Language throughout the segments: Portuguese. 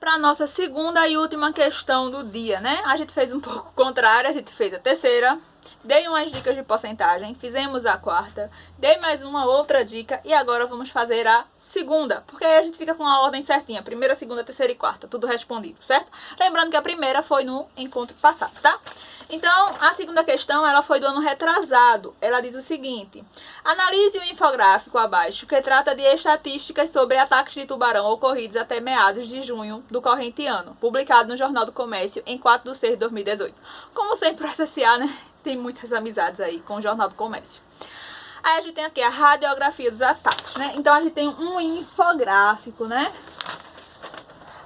para a nossa segunda e última questão do dia, né? A gente fez um pouco contrário, a gente fez a terceira, dei umas dicas de porcentagem, fizemos a quarta, dei mais uma outra dica e agora vamos fazer a segunda, porque aí a gente fica com a ordem certinha, primeira, segunda, terceira e quarta, tudo respondido, certo? Lembrando que a primeira foi no encontro passado, tá? Então, a segunda questão, ela foi do ano retrasado. Ela diz o seguinte: analise o infográfico abaixo, que trata de estatísticas sobre ataques de tubarão ocorridos até meados de junho do corrente ano, publicado no Jornal do Comércio em 4 de 6 de 2018. Como sempre, o SSA, né, tem muitas amizades aí com o Jornal do Comércio. Aí a gente tem aqui a radiografia dos ataques, né? Então, a gente tem um infográfico, né?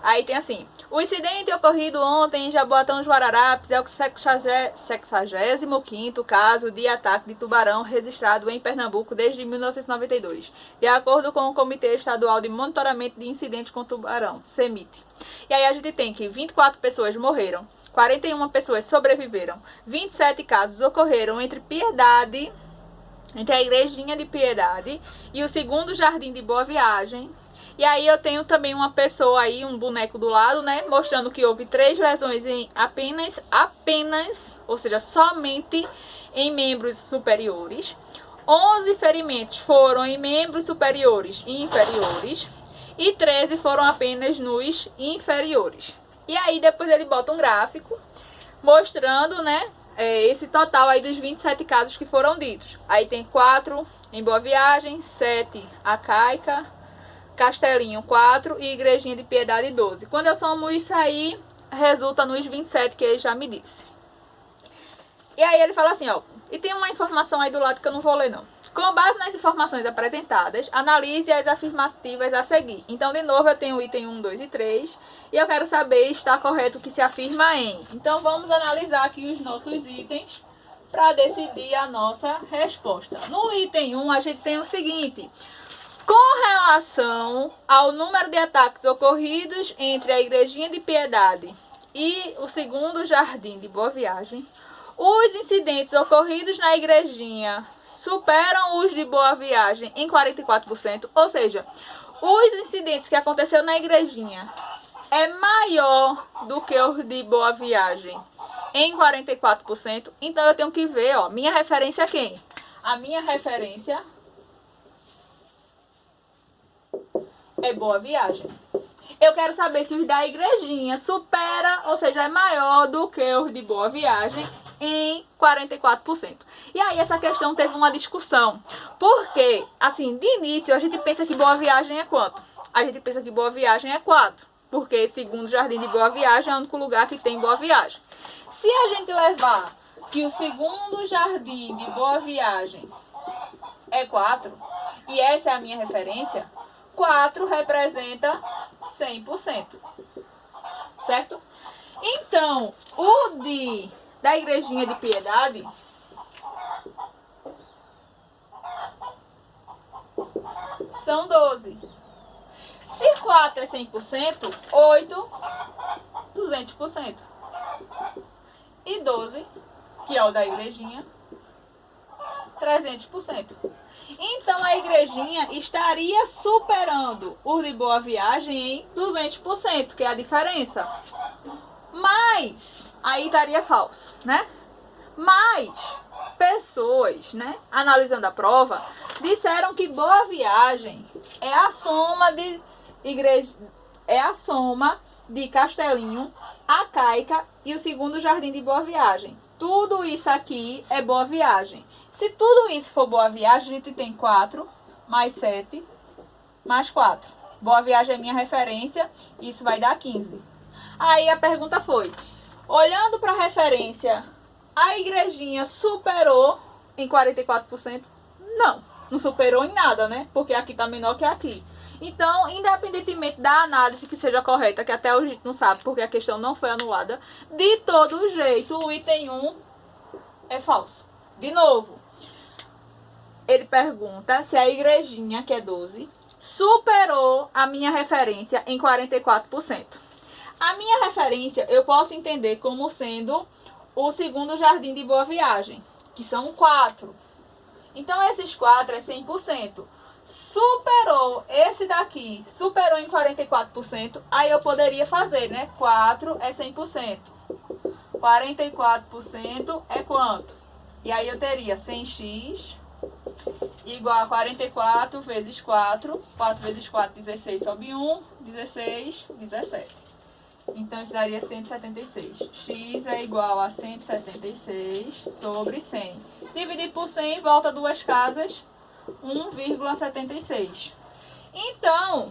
Aí tem assim: o incidente ocorrido ontem em Jaboatão dos Guararapes é o 65º caso de ataque de tubarão registrado em Pernambuco desde 1992, de acordo com o Comitê Estadual de Monitoramento de Incidentes com Tubarão, CEMIT. E aí a gente tem que 24 pessoas morreram, 41 pessoas sobreviveram, 27 casos ocorreram entre a Igrejinha de Piedade e o segundo Jardim de Boa Viagem. E aí eu tenho também uma pessoa aí, um boneco do lado, né, mostrando que houve 3 lesões em apenas, ou seja, somente em membros superiores. 11 ferimentos foram em membros superiores e inferiores e 13 foram apenas nos inferiores. E aí depois ele bota um gráfico mostrando, né, esse total aí dos 27 casos que foram ditos. Aí tem 4 em Boa Viagem, 7 Acaica, Castelinho 4 e Igrejinha de Piedade 12. Quando eu somo isso aí, resulta nos 27 que ele já me disse. E aí ele fala assim, ó, e tem uma informação aí do lado que eu não vou ler não. Com base nas informações apresentadas, analise as afirmativas a seguir. Então, de novo, eu tenho o item 1, 2 e 3. E eu quero saber se está correto o que se afirma em. Então, vamos analisar aqui os nossos itens para decidir a nossa resposta. No item 1, a gente tem o seguinte: com relação ao número de ataques ocorridos entre a Igrejinha de Piedade e o segundo Jardim de Boa Viagem, os incidentes ocorridos na Igrejinha superam os de Boa Viagem em 44%, ou seja, os incidentes que aconteceram na Igrejinha é maior do que os de Boa Viagem em 44%. Então eu tenho que ver, ó, minha referência é quem? A minha referência é Boa Viagem. Eu quero saber se os da Igrejinha supera, ou seja, é maior do que os de Boa Viagem em 44%. E aí essa questão teve uma discussão. Porque, assim, de início a gente pensa que Boa Viagem é quanto? A gente pensa que Boa Viagem é 4. Porque segundo Jardim de Boa Viagem é o único lugar que tem Boa Viagem. Se a gente levar que o segundo Jardim de Boa Viagem é 4, e essa é a minha referência, 4 representa 100%, certo? Então, o da Igrejinha de Piedade são 12. Se 4 é 100%, 8, 200%. E 12, que é o da Igrejinha, 300%. Então, a Igrejinha estaria superando o de Boa Viagem em 200%, que é a diferença. Mas, aí estaria falso, né? Mas, pessoas, né, analisando a prova, disseram que Boa Viagem é a soma de Castelinho, Acaica e o segundo Jardim de Boa Viagem. Tudo isso aqui é Boa Viagem. Se tudo isso for Boa Viagem, a gente tem 4 mais 7 mais 4. Boa Viagem é minha referência, isso vai dar 15. Aí a pergunta foi: olhando para a referência, a Igrejinha superou em 44%? Não superou em nada, né? Porque aqui está menor que aqui. Então, independentemente da análise que seja correta, que até hoje a gente não sabe porque a questão não foi anulada, de todo jeito o item 1 é falso. De novo, ele pergunta se a Igrejinha, que é 12, superou a minha referência em 44%. A minha referência eu posso entender como sendo o segundo Jardim de Boa Viagem, que são 4. Então, esses 4 é 100%. superou esse daqui, superou em 44%, aí eu poderia fazer, né? 4 é 100%. 44% é quanto? E aí eu teria 100x igual a 44 vezes 4. 4 vezes 4, 16, sobe 1, 16, 17. Então, isso daria 176. X é igual a 176 sobre 100. Dividir por 100, volta duas casas, 1,76. Então,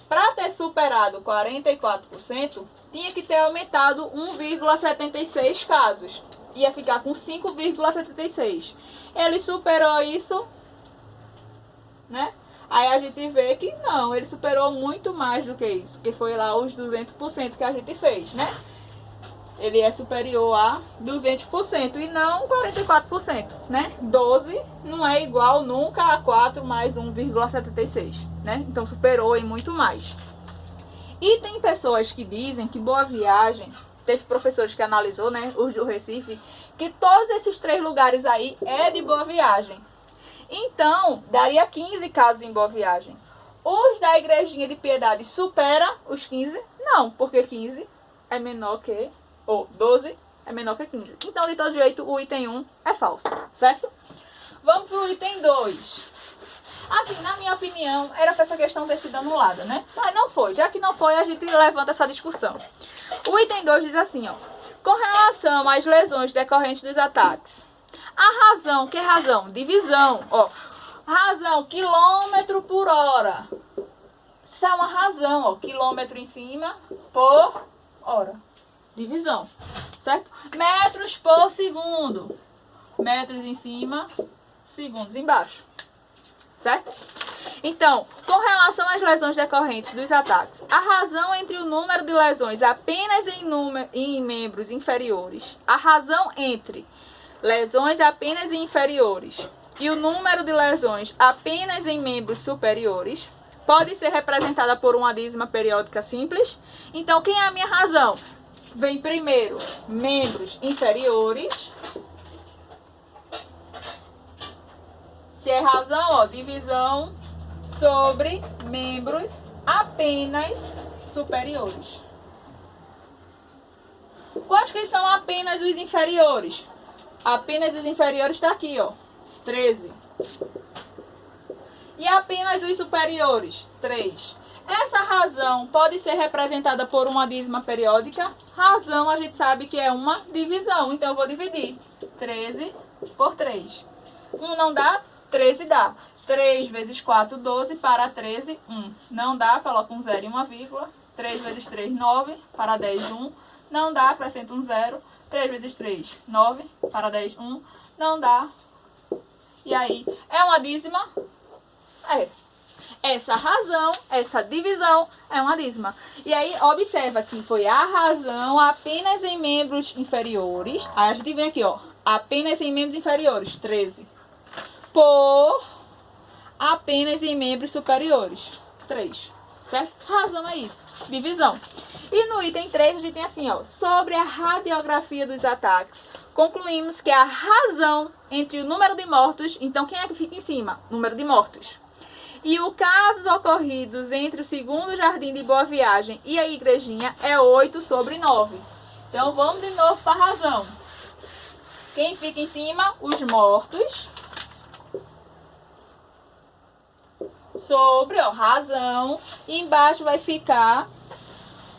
para ter superado 44%, tinha que ter aumentado 1,76 casos. Ia ficar com 5,76. Ele superou isso, né? Aí a gente vê que não, ele superou muito mais do que isso, que foi lá os 200% que a gente fez, né? Ele é superior a 200% e não 44%, né? 12 não é igual nunca a 4 mais 1,76, né? Então superou em muito mais. E tem pessoas que dizem que Boa Viagem, teve professores que analisou, né, os do Recife, que todos esses 3 lugares aí é de Boa Viagem. Então, daria 15 casos em Boa Viagem. Os da Igrejinha de Piedade supera os 15? Não, porque 15 é menor que... ou 12 é menor que 15. Então, de todo jeito, o item 1 é falso, certo? Vamos para o item 2. Assim, na minha opinião, era para essa questão ter sido anulada, né? Mas não foi. Já que não foi, a gente levanta essa discussão. O item 2 diz assim, ó. Com relação às lesões decorrentes dos ataques, a razão, que razão? Divisão, ó. Razão, quilômetro por hora. Isso é uma razão, ó. Quilômetro em cima por hora. Divisão, certo? Metros por segundo. Metros em cima, segundos embaixo. Certo? Então, com relação às lesões decorrentes dos ataques, a razão entre o número de lesões apenas em membros inferiores, a razão entre lesões apenas em inferiores e o número de lesões apenas em membros superiores pode ser representada por uma dízima periódica simples. Então, quem é a minha razão? Vem primeiro membros inferiores. Se é razão, ó, divisão sobre membros apenas superiores. Quais que são apenas os inferiores? Apenas os inferiores está aqui, ó, 13. E apenas os superiores, 3. Essa razão pode ser representada por uma dízima periódica. Razão a gente sabe que é uma divisão, então eu vou dividir 13 por 3. 1 não dá? 13 dá. 3 vezes 4, 12. Para 13, 1. Não dá, coloca um 0 e uma vírgula. 3 vezes 3, 9. Para 10, 1. Não dá, acrescenta um 0. 3 vezes 3, 9. Para 10, 1. Não dá. E aí, é uma dízima? É. Essa razão, essa divisão é uma dízima. E aí, observa que foi a razão apenas em membros inferiores. Aí a gente vem aqui, ó. Apenas em membros inferiores, 13. Por apenas em membros superiores, 3, certo? Razão é isso, divisão. E no item 3 a gente tem assim, ó, sobre a radiografia dos ataques, concluímos que a razão entre o número de mortos, então quem é que fica em cima? Número de mortos. E os casos ocorridos entre o segundo Jardim de Boa Viagem e a Igrejinha é 8 sobre 9. Então vamos de novo para a razão. Quem fica em cima? Os mortos. Sobre, ó, razão, e embaixo vai ficar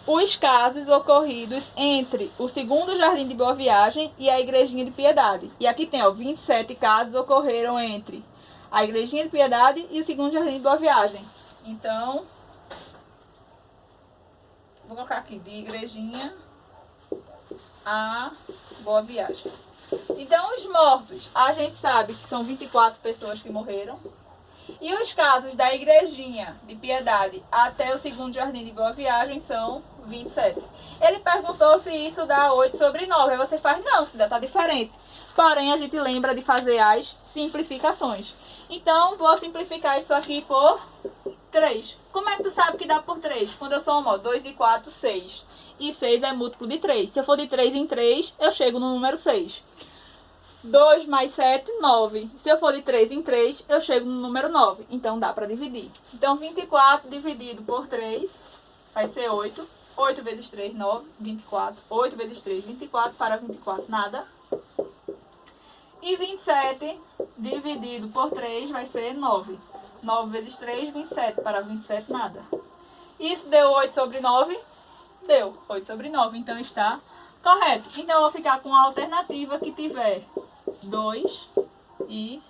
os casos ocorridos entre o segundo Jardim de Boa Viagem e a Igrejinha de Piedade. E aqui tem, ó, 27 casos ocorreram entre a Igrejinha de Piedade e o segundo Jardim de Boa Viagem. Então, vou colocar aqui, de Igrejinha a Boa Viagem. Então, os mortos, a gente sabe que são 24 pessoas que morreram. E os casos da Igrejinha de Piedade até o segundo Jardim de Boa Viagem são 27. Ele perguntou se isso dá 8 sobre 9. Aí você faz, não, se dá, tá diferente. Porém, a gente lembra de fazer as simplificações. Então, vou simplificar isso aqui por 3. Como é que tu sabe que dá por 3? Quando eu somo, ó, 2 e 4, 6. E 6 é múltiplo de 3. Se eu for de 3 em 3, eu chego no número 6. 2 mais 7, 9. Se eu for de 3 em 3, eu chego no número 9. Então, dá para dividir. Então, 24 dividido por 3 vai ser 8. 8 vezes 3, 9, 24. 8 vezes 3, 24. Para 24, nada. E 27 dividido por 3 vai ser 9. 9 vezes 3, 27. Para 27, nada. Isso deu 8 sobre 9? Deu 8 sobre 9. Então, está correto. Então, eu vou ficar com a alternativa que tiver 2 e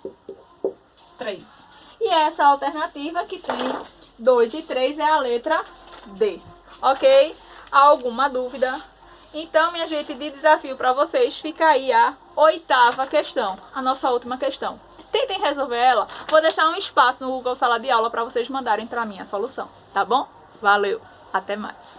3. E essa alternativa que tem 2 e 3 é a letra D. Ok? Alguma dúvida? Então, minha gente, de desafio para vocês, fica aí a 8ª questão, a nossa última questão. Tentem resolver ela. Vou deixar um espaço no Google Sala de Aula para vocês mandarem para mim a solução, tá bom? Valeu, até mais.